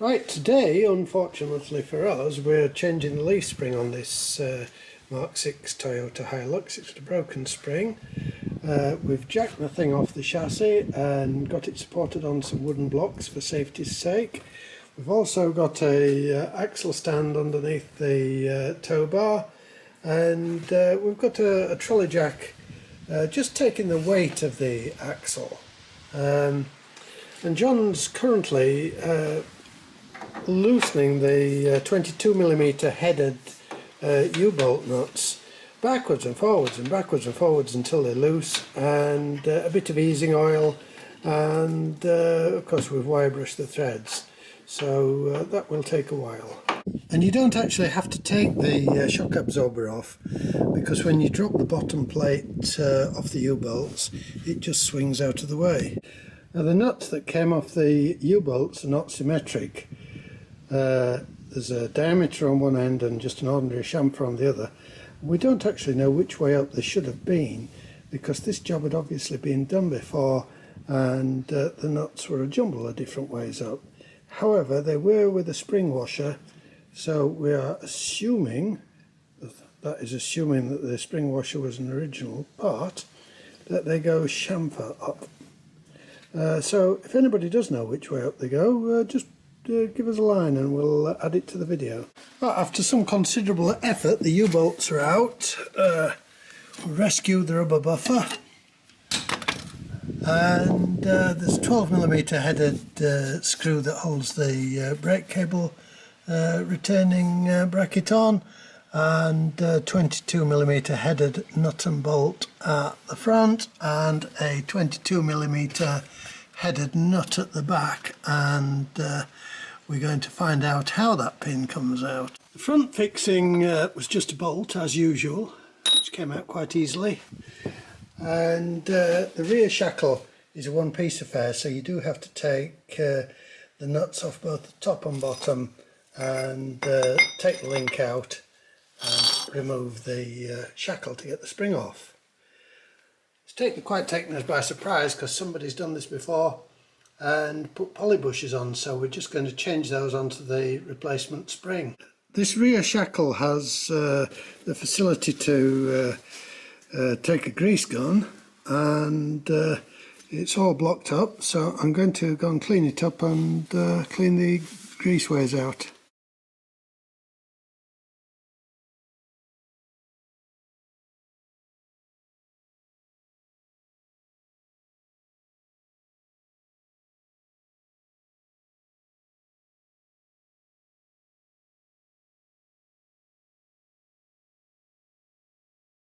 Right, today, unfortunately for us, we're changing the leaf spring on this Mark 6 Toyota Hilux. It's a broken spring. We've jacked the thing off the chassis and got it supported on some wooden blocks for safety's sake. We've also got a axle stand underneath the tow bar, and we've got a trolley jack just taking the weight of the axle. And John's currently loosening the 22mm headed U-bolt nuts backwards and forwards and backwards and forwards until they're loose, and a bit of easing oil, and of course we've wire brushed the threads, so that will take a while. And you don't actually have to take the shock absorber off, because when you drop the bottom plate off the U-bolts, it just swings out of the way. Now, the nuts that came off the U-bolts are not symmetric. There's a diameter on one end and just an ordinary chamfer on the other. We don't actually know which way up they should have been, because this job had obviously been done before, and the nuts were a jumble of different ways up. However, they were with a spring washer, so we are assuming, that is assuming that the spring washer was an original part, that they go chamfer up. So if anybody does know which way up they go, just give us a line and we'll add it to the video. After some considerable effort, the U-bolts are out. Rescue the rubber buffer, and there's a 12mm headed screw that holds the brake cable retaining bracket on, and 22mm headed nut and bolt at the front, and a 22mm headed nut at the back, and we're going to find out how that pin comes out. The front fixing was just a bolt as usual, which came out quite easily, and the rear shackle is a one-piece affair, so you do have to take the nuts off both the top and bottom, and take the link out and remove the shackle to get the spring off. It's quite taken us by surprise, because somebody's done this before and put poly bushes on, so we're just going to change those onto the replacement spring. This rear shackle has the facility to take a grease gun, and it's all blocked up, so I'm going to go and clean it up and clean the grease ways out.